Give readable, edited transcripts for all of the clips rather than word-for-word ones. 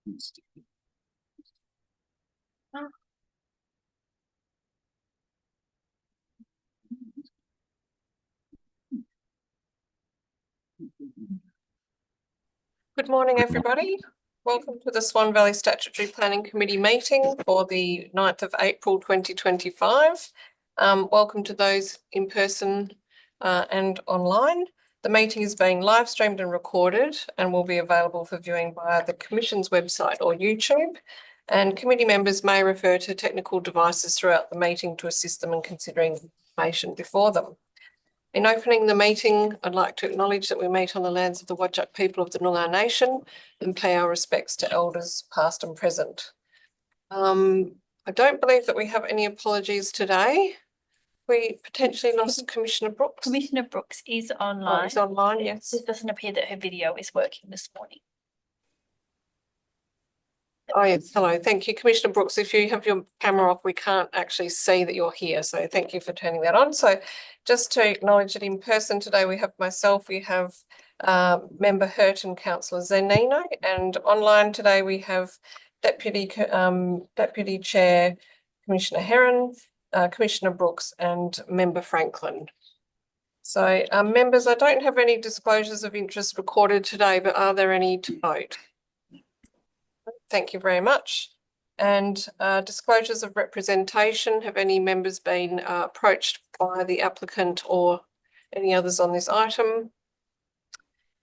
Good morning, everybody. Welcome to the Swan Valley Statutory Planning Committee meeting for the 9th of April 2025. Welcome to those in person and online. The meeting is being live streamed and recorded and will be available for viewing via the Commission's website or YouTube. And committee members may refer to technical devices throughout the meeting to assist them in considering information before them. In opening the meeting, I'd like to acknowledge that we meet on the lands of the Whadjuk people of the Noongar Nation and pay our respects to elders past and present. I don't believe that we have any apologies today. We potentially lost Commissioner Brooks. Commissioner Brooks is online. Oh, it's online, yes. It doesn't appear that her video is working this morning. Oh, yes. Hello. Thank you, Commissioner Brooks. If you have your camera off, we can't actually see that you're here. So thank you for turning that on. So just to acknowledge that in person today, we have myself, we have Member Hurt and Councillor Zanino, and online today we have Deputy Chair Commissioner Heron, Commissioner Brooks and Member Franklin. So members, I don't have any disclosures of interest recorded today, but are there any to vote? Thank you very much. And disclosures of representation. Have any members been approached by the applicant or any others on this item?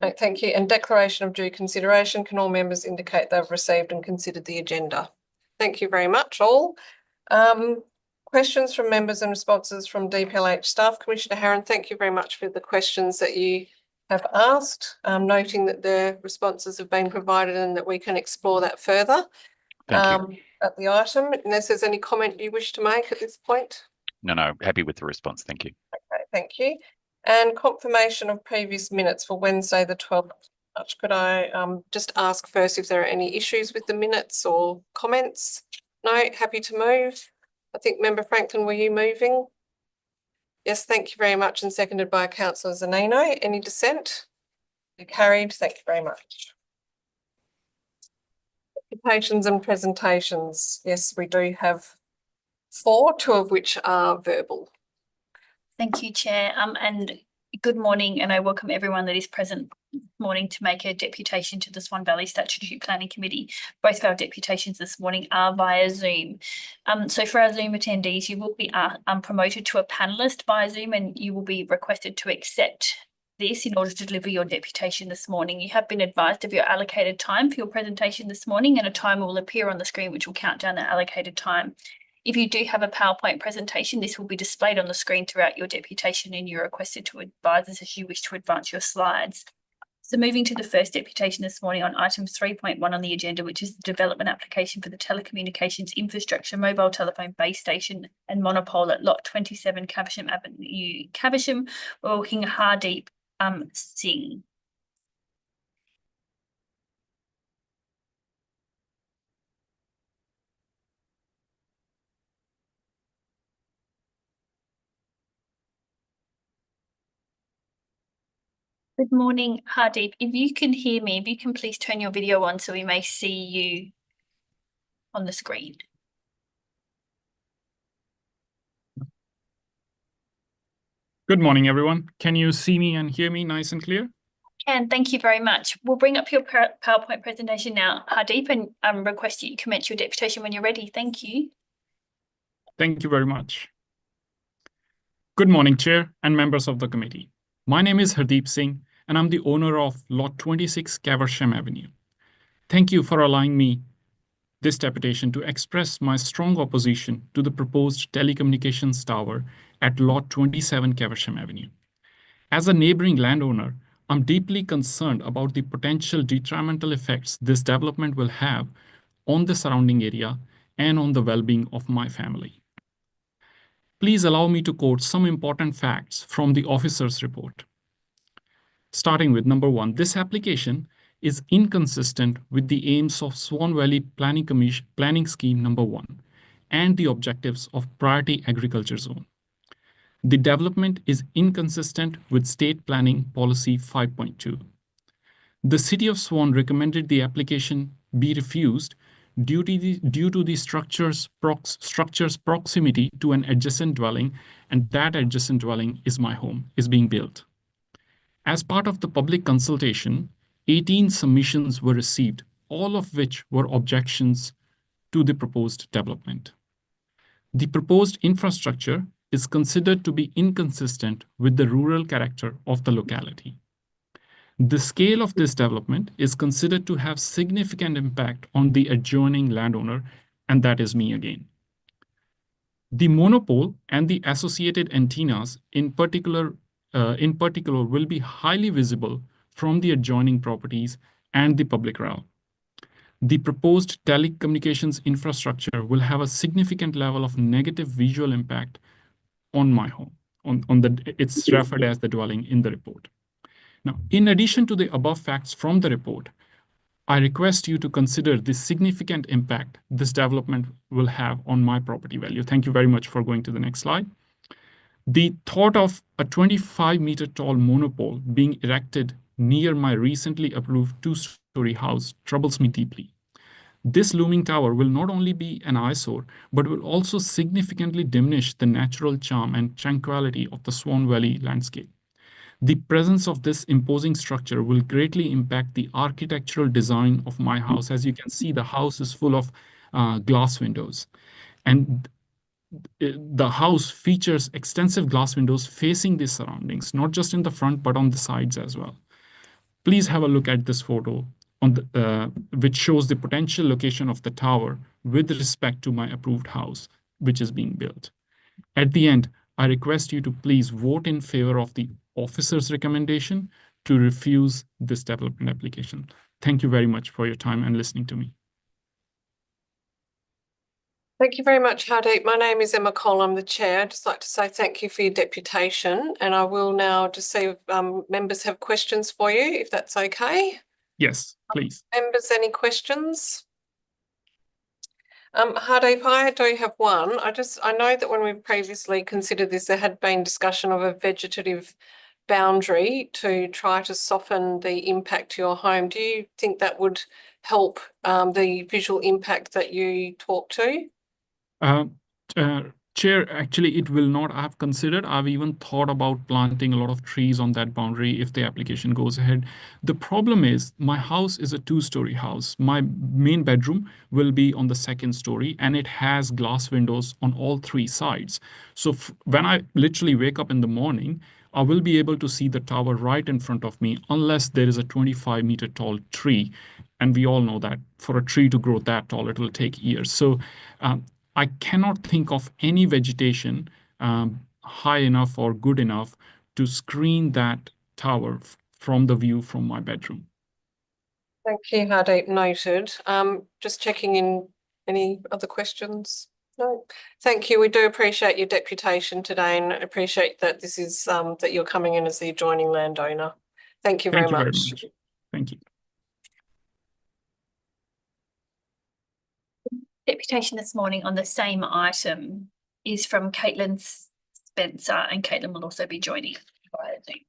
No, thank you. And declaration of due consideration. Can all members indicate they've received and considered the agenda? Thank you very much, all. Questions from members and responses from DPLH staff. Commissioner Heron, thank you very much for the questions that you have asked, noting that the responses have been provided and that we can explore that further at the item. Unless there's any comment you wish to make at this point? No, happy with the response. Thank you. Okay, thank you. And confirmation of previous minutes for Wednesday, the 12th of March. Could I just ask first if there are any issues with the minutes or comments? No, happy to move. I think Member Franklin, were you moving? Yes, thank you very much, and seconded by Councillor Zanino. Any dissent? Carried. Thank you very much. Occupations and presentations. Yes, we do have 4, 2 of which are verbal. Thank you, Chair. And good morning, and I welcome everyone that is present this morning to make a deputation to the Swan Valley Statutory Planning Committee. Both of our deputations this morning are via Zoom. So for our Zoom attendees, you will be promoted to a panellist via Zoom, and you will be requested to accept this in order to deliver your deputation this morning. You have been advised of your allocated time for your presentation this morning, and a timer will appear on the screen which will count down the allocated time. If you do have a PowerPoint presentation, this will be displayed on the screen throughout your deputation, and you're requested to advise us as you wish to advance your slides. So moving to the first deputation this morning on item 3.1 on the agenda, which is the development application for the telecommunications infrastructure, mobile telephone base station and monopole at lot 27 Caversham Avenue, Caversham. We're walking Hardeep Singh. Good morning, Hardeep. If you can hear me, if you can please turn your video on so we may see you on the screen. Good morning, everyone. Can you see me and hear me nice and clear? And thank you very much. We'll bring up your PowerPoint presentation now, Hardeep, and request that you commence your deputation when you're ready. Thank you. Thank you very much. Good morning, Chair and members of the committee. My name is Hardeep Singh, and I'm the owner of lot 26 Caversham Avenue. Thank you for allowing me this deputation to express my strong opposition to the proposed telecommunications tower at lot 27 Caversham Avenue. As a neighboring landowner, I'm deeply concerned about the potential detrimental effects this development will have on the surrounding area and on the well-being of my family. Please allow me to quote some important facts from the officer's report. Starting with number 1, this application is inconsistent with the aims of Swan Valley Planning Scheme number 1 and the objectives of Priority Agriculture Zone. The development is inconsistent with State Planning Policy 5.2. The City of Swan recommended the application be refused due to the structure's proximity to an adjacent dwelling, and that adjacent dwelling is my home, is being built. As part of the public consultation, 18 submissions were received, all of which were objections to the proposed development. The proposed infrastructure is considered to be inconsistent with the rural character of the locality. The scale of this development is considered to have significant impact on the adjoining landowner, and that is me again. The monopole and the associated antennas in particular will be highly visible from the adjoining properties and the public realm. The proposed telecommunications infrastructure will have a significant level of negative visual impact on my home. It's referred as the dwelling in the report. Now, in addition to the above facts from the report, I request you to consider the significant impact this development will have on my property value. Thank you very much for going to the next slide. The thought of a 25-meter tall monopole being erected near my recently approved two-story house troubles me deeply. This looming tower will not only be an eyesore, but will also significantly diminish the natural charm and tranquility of the Swan Valley landscape. The presence of this imposing structure will greatly impact the architectural design of my house. As you can see, the house is full of glass windows, and the house features extensive glass windows facing the surroundings, not just in the front, but on the sides as well. Please have a look at this photo which shows the potential location of the tower with respect to my approved house, which is being built. At the end, I request you to please vote in favor of the officer's recommendation to refuse this development application. Thank you very much for your time and listening to me. Thank you very much, Hardeep. My name is Emma Cole. I'm the chair. I'd just like to say thank you for your deputation, and I will now just see if members have questions for you, if that's okay. Yes, please. Members, any questions? Hardeep, I do have one. I know that when we previously considered this, there had been discussion of a vegetative boundary to try to soften the impact to your home. Do you think that would help the visual impact that you talked to? Chair, actually, it will not. I've considered, I've even thought about planting a lot of trees on that boundary if the application goes ahead. The problem is my house is a two-story house. My main bedroom will be on the second story, and it has glass windows on all three sides. So when I literally wake up in the morning, I will be able to see the tower right in front of me unless there is a 25-meter tall tree. And we all know that for a tree to grow that tall, it will take years. So I cannot think of any vegetation high enough or good enough to screen that tower from the view from my bedroom. Thank you, Hardeep. Noted. Just checking in, any other questions? No. Thank you. We do appreciate your deputation today and appreciate that this is that you're coming in as the adjoining landowner. Thank you very much. Thank you. Deputation this morning on the same item is from Caitlin Spencer, and Caitlin will also be joining via Zoom.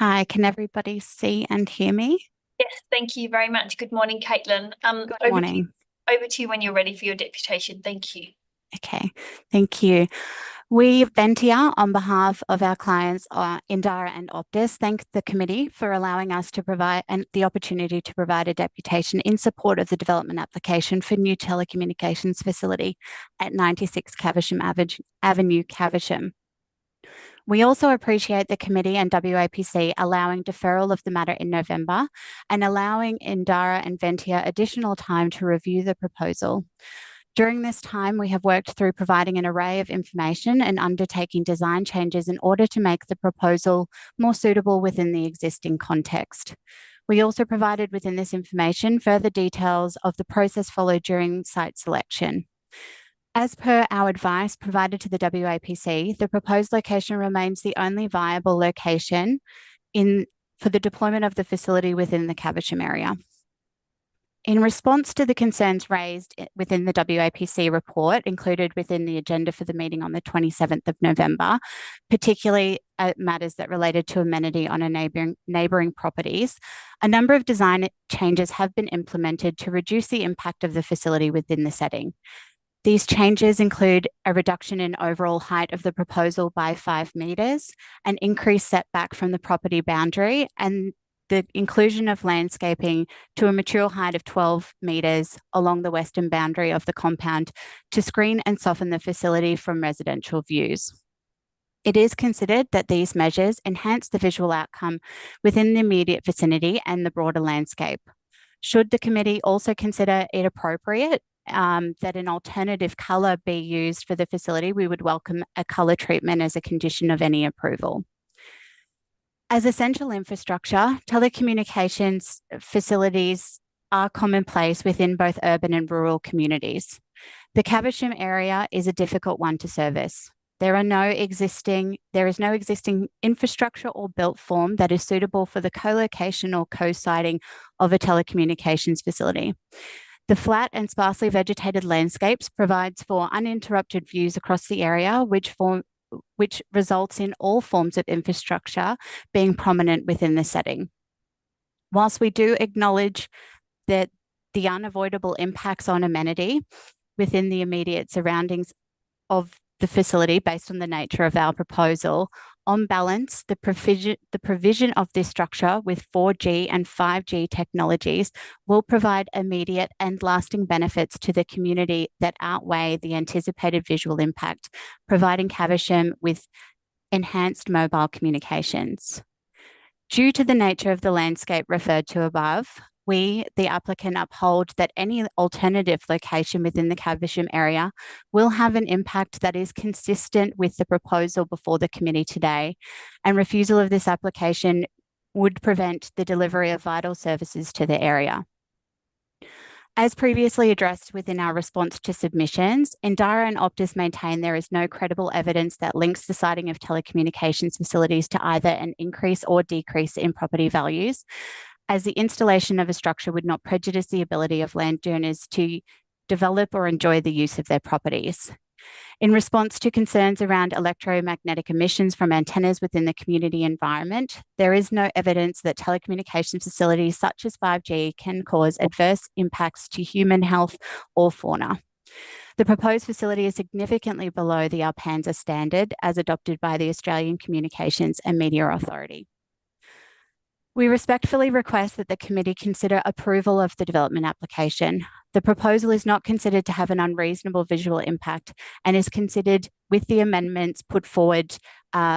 Hi, can everybody see and hear me? Yes, thank you very much. Good morning, Caitlin. Good morning. Over to you when you're ready for your deputation. Thank you. Okay, thank you. We, Ventia, on behalf of our clients Indara and Optus, thank the committee for allowing us to provide the opportunity to provide a deputation in support of the development application for new telecommunications facility at 96 Caversham Avenue, Caversham. We also appreciate the committee and WAPC allowing deferral of the matter in November and allowing Indara and Ventia additional time to review the proposal. During this time, we have worked through providing an array of information and undertaking design changes in order to make the proposal more suitable within the existing context. We also provided within this information further details of the process followed during site selection. As per our advice provided to the WAPC, the proposed location remains the only viable location in for the deployment of the facility within the Caversham area. In response to the concerns raised within the WAPC report included within the agenda for the meeting on the 27th of November, particularly matters that related to amenity on a neighbouring properties, a number of design changes have been implemented to reduce the impact of the facility within the setting. These changes include a reduction in overall height of the proposal by 5 metres, an increased setback from the property boundary, and the inclusion of landscaping to a mature height of 12 metres along the western boundary of the compound to screen and soften the facility from residential views. It is considered that these measures enhance the visual outcome within the immediate vicinity and the broader landscape. Should the committee also consider it appropriate that an alternative colour be used for the facility, we would welcome a colour treatment as a condition of any approval. As essential infrastructure, telecommunications facilities are commonplace within both urban and rural communities. The Caversham area is a difficult one to service. There is no existing infrastructure or built form that is suitable for the co-location or co-siting of a telecommunications facility. The flat and sparsely vegetated landscapes provides for uninterrupted views across the area, which results in all forms of infrastructure being prominent within the setting. Whilst we do acknowledge that the unavoidable impacts on amenity within the immediate surroundings of the facility based on the nature of our proposal, on balance, the provision of this structure with 4G and 5G technologies will provide immediate and lasting benefits to the community that outweigh the anticipated visual impact, providing Caversham with enhanced mobile communications. Due to the nature of the landscape referred to above, we, the applicant, uphold that any alternative location within the Caversham area will have an impact that is consistent with the proposal before the committee today, and refusal of this application would prevent the delivery of vital services to the area. As previously addressed within our response to submissions, Indira and Optus maintain there is no credible evidence that links the siting of telecommunications facilities to either an increase or decrease in property values, as the installation of a structure would not prejudice the ability of landowners to develop or enjoy the use of their properties. In response to concerns around electromagnetic emissions from antennas within the community environment, there is no evidence that telecommunications facilities such as 5G can cause adverse impacts to human health or fauna. The proposed facility is significantly below the ARPANSA standard as adopted by the Australian Communications and Media Authority. We respectfully request that the committee consider approval of the development application. The proposal is not considered to have an unreasonable visual impact and is considered, with the amendments put forward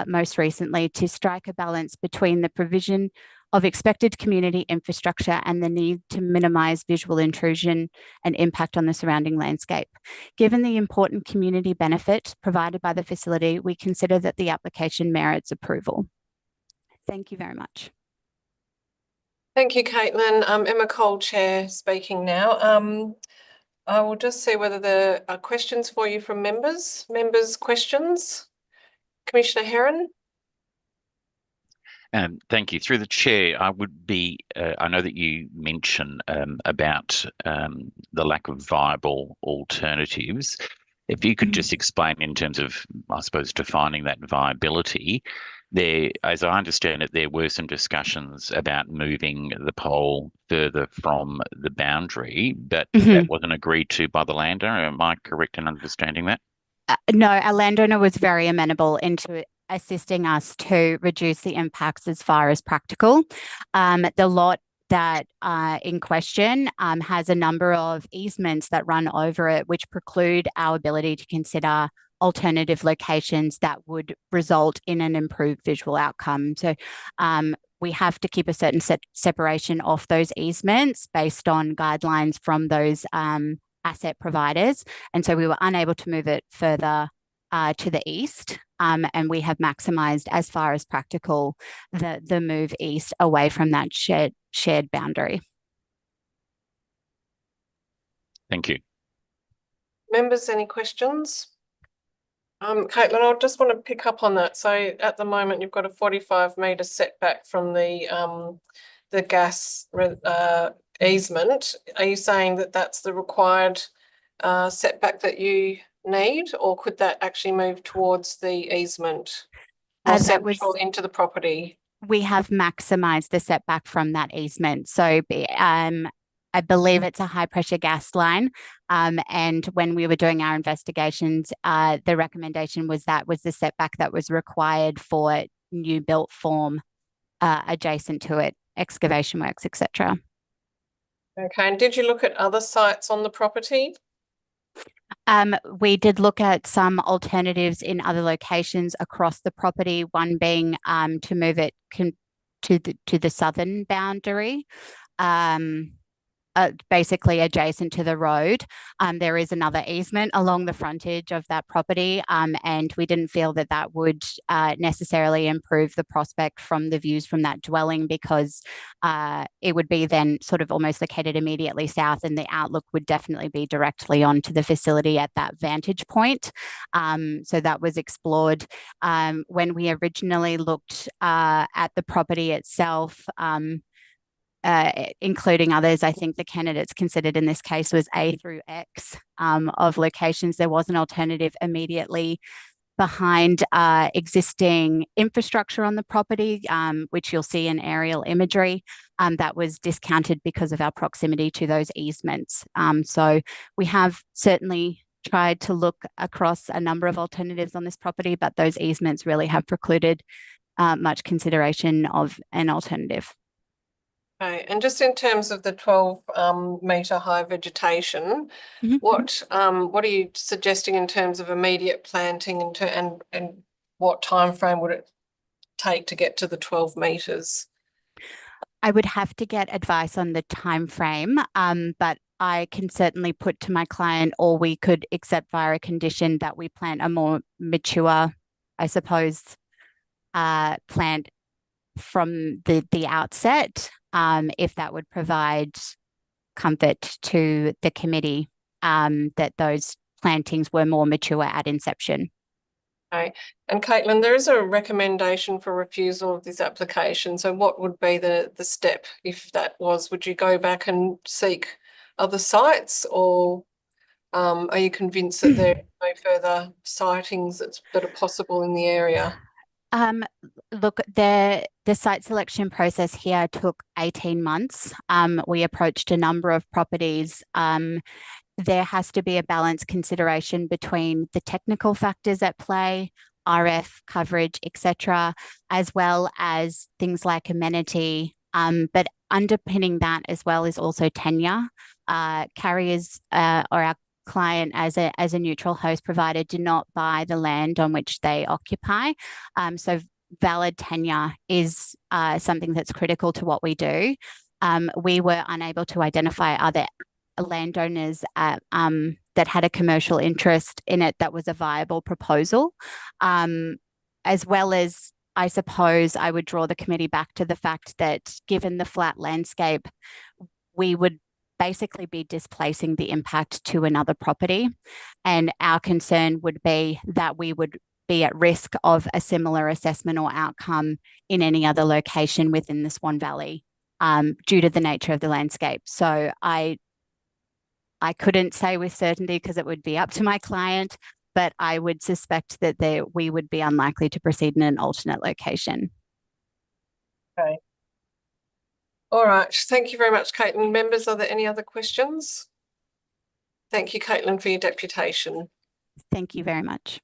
most recently, to strike a balance between the provision of expected community infrastructure and the need to minimise visual intrusion and impact on the surrounding landscape. Given the important community benefit provided by the facility, we consider that the application merits approval. Thank you very much. Thank you, Caitlin. Emma Cole, Chair, speaking now. I will just see whether there are questions for you from members. Members' questions? Commissioner Herron? Thank you. Through the chair, I would be, I know that you mentioned about the lack of viable alternatives. If you could just explain in terms of, I suppose, defining that viability. There, as I understand it, there were some discussions about moving the pole further from the boundary, but that wasn't agreed to by the landowner. Am I correct in understanding that? No, our landowner was very amenable into assisting us to reduce the impacts as far as practical. The lot that in question has a number of easements that run over it, which preclude our ability to consider alternative locations that would result in an improved visual outcome. So we have to keep a certain separation off those easements based on guidelines from those asset providers. And so we were unable to move it further to the east. And we have maximised as far as practical the move east away from that shared boundary. Thank you. Members, any questions? Caitlin, I just want to pick up on that. So at the moment, you've got a 45-metre setback from the gas easement. Are you saying that that's the required setback that you need, or could that actually move towards the easement or That was, central into the property? we have maximised the setback from that easement. So I believe it's a high pressure gas line. And when we were doing our investigations, the recommendation was that was the setback that was required for new built form adjacent to it, excavation works, etc. Okay, and did you look at other sites on the property? We did look at some alternatives in other locations across the property, one being to move it to the southern boundary. Basically adjacent to the road. There is another easement along the frontage of that property, and we didn't feel that that would necessarily improve the prospect from the views from that dwelling, because it would be then sort of almost located immediately south, and the outlook would definitely be directly onto the facility at that vantage point. So that was explored. When we originally looked at the property itself, including others, I think the candidates considered in this case was A through X of locations. There was an alternative immediately behind existing infrastructure on the property, which you'll see in aerial imagery, that was discounted because of our proximity to those easements. So we have certainly tried to look across a number of alternatives on this property, but those easements really have precluded much consideration of an alternative. Okay, and just in terms of the 12-metre high vegetation, what are you suggesting in terms of immediate planting and what time frame would it take to get to the 12 metres? I would have to get advice on the time frame, but I can certainly put to my client, or we could accept via a condition that we plant a more mature, I suppose, plant from the outset, if that would provide comfort to the committee, that those plantings were more mature at inception. Okay, and Caitlin, there is a recommendation for refusal of this application. So what would be the step if that was? Would you go back and seek other sites, or are you convinced that there are no further sightings that are possible in the area? Look, the site selection process here took 18 months. We approached a number of properties. There has to be a balanced consideration between the technical factors at play, RF coverage, etc., as well as things like amenity. But underpinning that as well is also tenure. Carriers or our client as a neutral host provider do not buy the land on which they occupy. So valid tenure is something that's critical to what we do. We were unable to identify other landowners that had a commercial interest in it that was a viable proposal, as well as, I suppose, I would draw the committee back to the fact that given the flat landscape, we would basically be displacing the impact to another property. And our concern would be that we would be at risk of a similar assessment or outcome in any other location within the Swan Valley, due to the nature of the landscape. So I couldn't say with certainty because it would be up to my client, but I would suspect that we would be unlikely to proceed in an alternate location. Okay. All right. Thank you very much, Caitlin. Members, are there any other questions? Thank you, Caitlin, for your deputation. Thank you very much.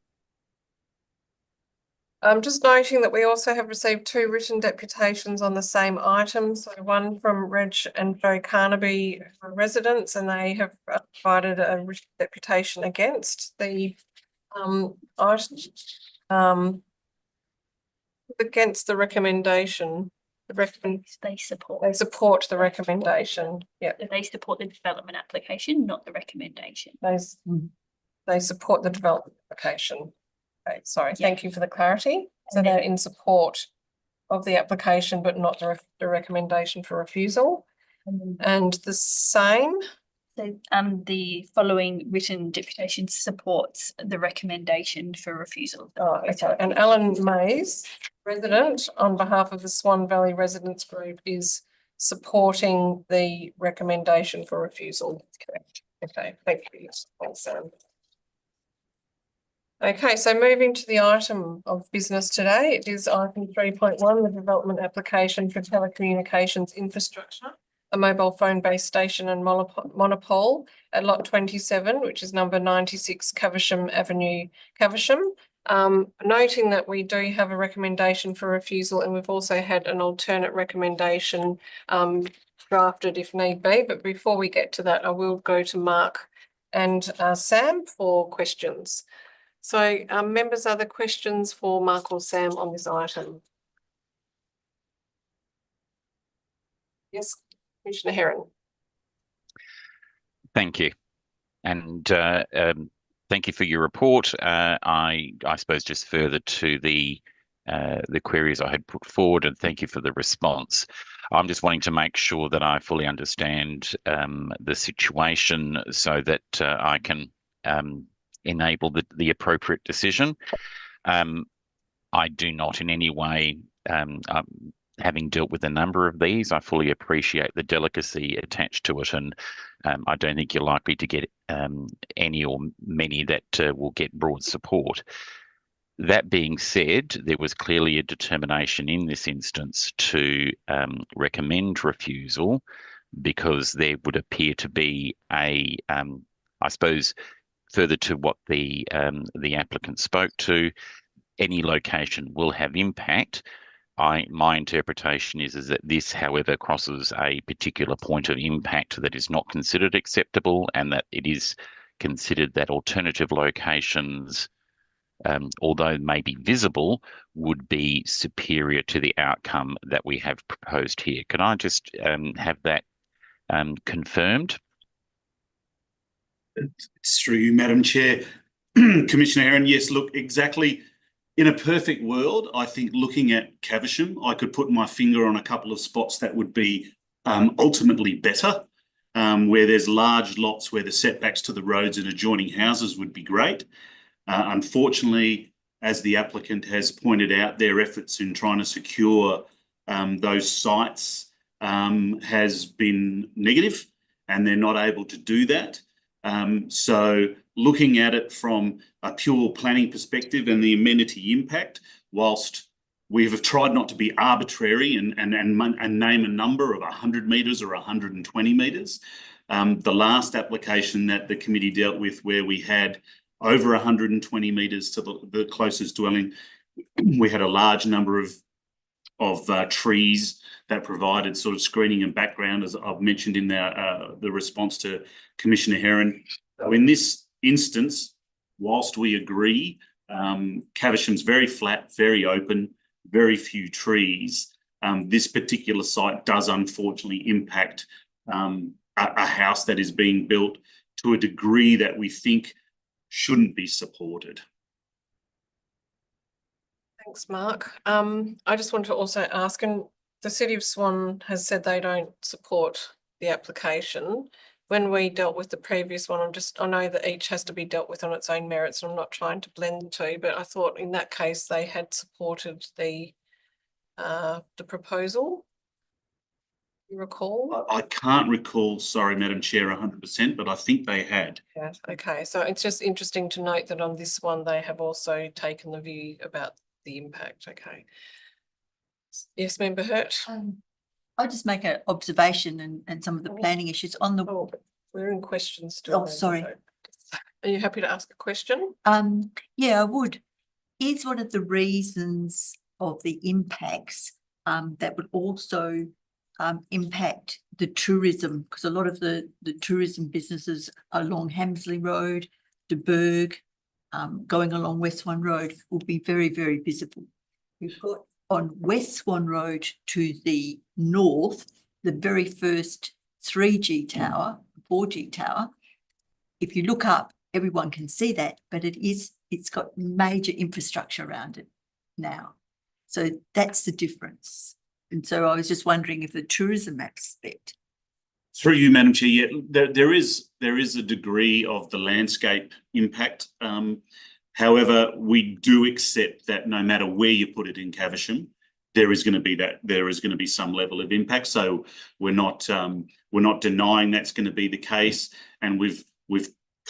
I'm just noting that we also have received 2 written deputations on the same item. So one from Reg and Joe Carnaby residents, and they have provided a written deputation against the against the recommendation. They support. They support the recommendation. Yeah. They support the development application, not the recommendation. They support the development application. Okay, sorry. Yeah. Thank you for the clarity. So they're in support of the application, but not the recommendation for refusal. And the same So the following written deputation supports the recommendation for refusal. Oh, okay. And Alan Mays, resident, on behalf of the Swan Valley Residents Group, is supporting the recommendation for refusal. Correct. Okay, thank you. Thanks, Sam. Okay, so moving to the item of business today, it is item 3.1, the development application for telecommunications infrastructure, a mobile phone base station and monopole at lot 27, which is number 96 Caversham Avenue, Caversham. Noting that we do have a recommendation for refusal, and we've also had an alternate recommendation drafted if need be. But before we get to that, I will go to Mark and Sam for questions. So members, are there questions for Mark or Sam on this item? Yes, Commissioner Heron. Thank you. And thank you for your report. I suppose just further to the queries I had put forward, and thank you for the response. I'm just wanting to make sure that I fully understand the situation so that I can enable the appropriate decision. I do not in any way, having dealt with a number of these, I fully appreciate the delicacy attached to it, and I don't think you're likely to get any or many that will get broad support. That being said, there was clearly a determination in this instance to recommend refusal, because there would appear to be a, I suppose, further to what the applicant spoke to, any location will have impact. My interpretation is that this, however, crosses a particular point of impact that is not considered acceptable, and that it is considered that alternative locations, although may be visible, would be superior to the outcome that we have proposed here. Can I just have that confirmed? It's through you, Madam Chair. Commissioner Heron, yes, look, exactly. In a perfect world, I think looking at Caversham, I could put my finger on a couple of spots that would be ultimately better, where there's large lots where the setbacks to the roads and adjoining houses would be great. Unfortunately, as the applicant has pointed out, their efforts in trying to secure those sites has been negative, and they're not able to do that. So looking at it from a pure planning perspective and the amenity impact, whilst we have tried not to be arbitrary and name a number of 100 metres or 120 metres, the last application that the committee dealt with, where we had over 120 metres to the closest dwelling, we had a large number of trees that provided sort of screening and background, as I've mentioned in the response to Commissioner Heron. So in this instance, whilst we agree, Caversham's very flat, very open, very few trees, this particular site does unfortunately impact a house that is being built to a degree that we think shouldn't be supported. Thanks, Mark. I just want to also ask, and the City of Swan has said they don't support the application. When we dealt with the previous one, I know that each has to be dealt with on its own merits, and I'm not trying to blend the two, but I thought in that case they had supported the proposal. You recall? I can't recall, sorry, Madam Chair, 100%, but I think they had. Yeah, okay. So it's just interesting to note that on this one, they have also taken the view about the impact. Okay. Yes, Member Hurt. I'll just make an observation and some of the planning issues on the. Oh, we're in questions still. Oh, sorry. Are you happy to ask a question? Yeah, I would. Is one of the reasons of the impacts that would also impact the tourism, because a lot of the tourism businesses along Hamsley Road, De Burgh, going along West Swan Road will be very, very visible. We've got on West Swan Road to the north, the very first 3G tower, 4G tower. If you look up, everyone can see that, but it's got major infrastructure around it now. So that's the difference. And so I was just wondering if the tourism aspect Through you, Madam Chair, yeah, there is a degree of the landscape impact. However, we do accept that no matter where you put it in Caversham, there is going to be some level of impact. So we're not denying that's going to be the case, and we've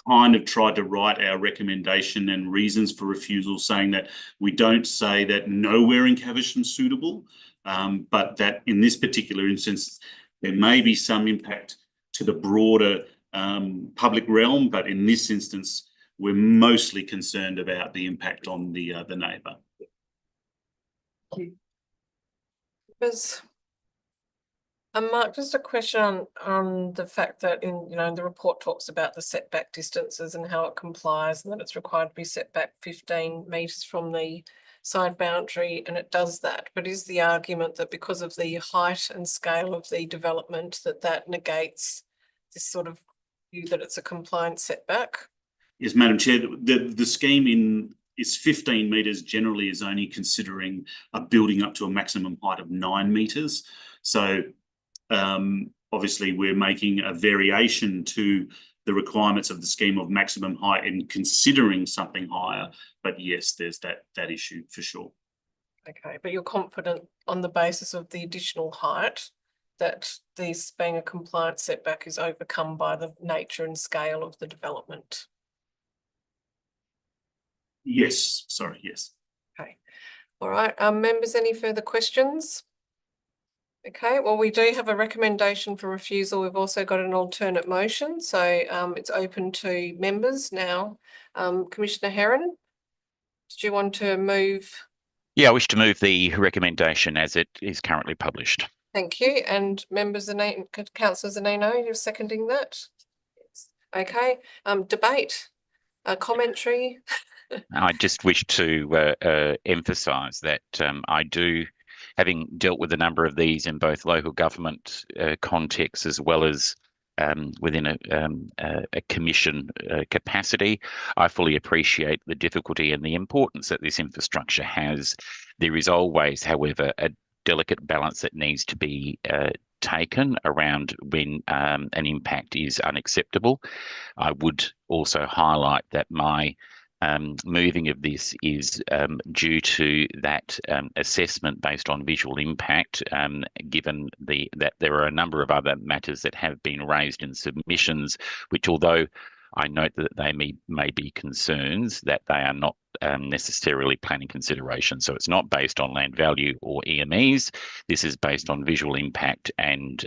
kind of tried to write our recommendation and reasons for refusal, saying that we don't say that nowhere in Caversham is suitable, but that in this particular instance there may be some impact to the broader public realm, but in this instance we're mostly concerned about the impact on the neighbour. Mark, just a question on the fact that the report talks about the setback distances and how it complies, and that it's required to be set back 15 metres from the side boundary, and it does that. But is the argument that because of the height and scale of the development that negates this sort of view that it's a compliant setback? Yes, Madam Chair, the scheme is 15 metres generally is only considering a building up to a maximum height of 9 metres. So obviously we're making a variation to the requirements of the scheme of maximum height and considering something higher. But yes, there's that issue for sure. Okay, but you're confident on the basis of the additional height that this being a compliant setback is overcome by the nature and scale of the development? Yes, sorry, yes. Okay, all right. Members, any further questions? Okay, well, we do have a recommendation for refusal. We've also got an alternate motion, so it's open to members now. Commissioner Herron, did you want to move? Yeah, I wish to move the recommendation as it is currently published. Thank you. And members, Councillor Zanino, you're seconding that? Yes. Okay, debate, commentary. I just wish to emphasise that I do, having dealt with a number of these in both local government contexts as well as within a commission capacity, I fully appreciate the difficulty and the importance that this infrastructure has. There is always, however, a delicate balance that needs to be taken around when an impact is unacceptable. I would also highlight that my moving of this is due to that assessment based on visual impact, given that there are a number of other matters that have been raised in submissions, which, although I note that they may be concerns, that they are not necessarily planning considerations. So it's not based on land value or EMEs. This is based on visual impact and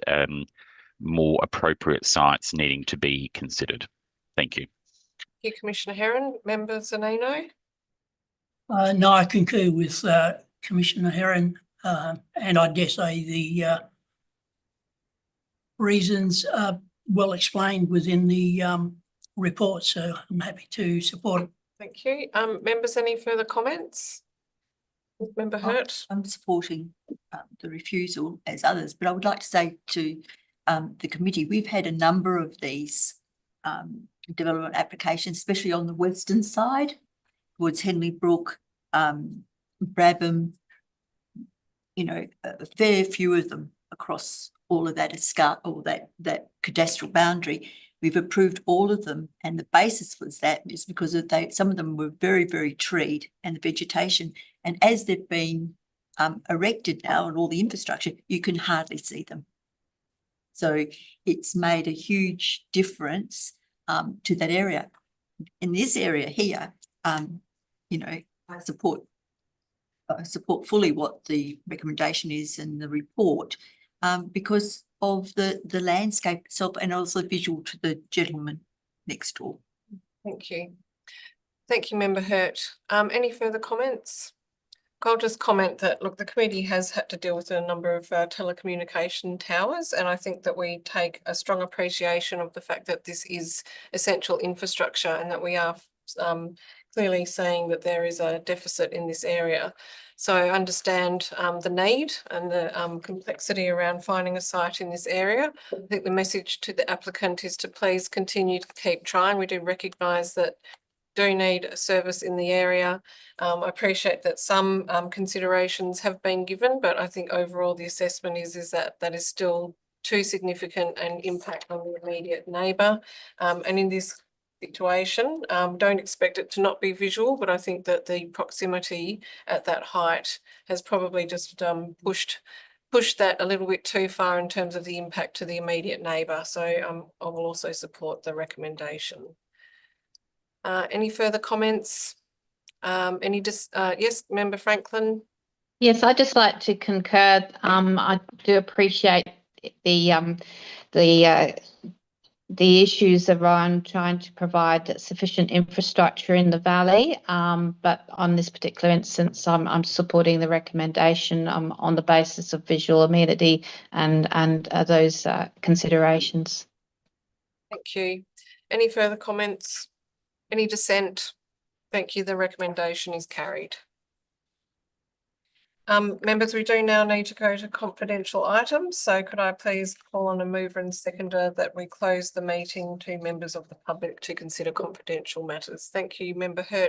more appropriate sites needing to be considered. Thank you. Thank you, Commissioner Herron. Member Zanino? No, I concur with Commissioner Herron, and I dare say the reasons are well explained within the report, so I'm happy to support it. Thank you. Members, any further comments? Member Hurt? I'm supporting the refusal as others, but I would like to say to the committee, we've had a number of these development applications, especially on the western side, towards Henley Brook, Brabham, a fair few of them across all of that that cadastral boundary. We've approved all of them, and the basis was that is because some of them were very, very treed, and the vegetation, and as they've been erected now and all the infrastructure, you can hardly see them. So it's made a huge difference to that area. In this area here, I support fully what the recommendation is in the report, because of the landscape itself and also visual to the gentleman next door. Thank you. Thank you, Member Hurt. Any further comments? I'll just comment that, look, the committee has had to deal with a number of telecommunication towers, and I think that we take a strong appreciation of the fact that this is essential infrastructure and that we are clearly saying that there is a deficit in this area. So I understand the need and the complexity around finding a site in this area. I think the message to the applicant is to please continue to keep trying. We do recognise that do need a service in the area. I appreciate that some considerations have been given, but I think overall the assessment is that is still too significant an impact on the immediate neighbour. And in this situation, don't expect it to not be visual, but I think that the proximity at that height has probably just pushed that a little bit too far in terms of the impact to the immediate neighbour. So I will also support the recommendation. Any further comments? Yes, Member Franklin. Yes, I'd just like to concur. I do appreciate the issues around trying to provide sufficient infrastructure in the valley. But on this particular instance, I'm supporting the recommendation on the basis of visual amenity and those considerations. Thank you. Any further comments? Any dissent? Thank you. The recommendation is carried. Members, we do now need to go to confidential items. So could I please call on a mover and seconder that we close the meeting to members of the public to consider confidential matters? Thank you, Member Hurt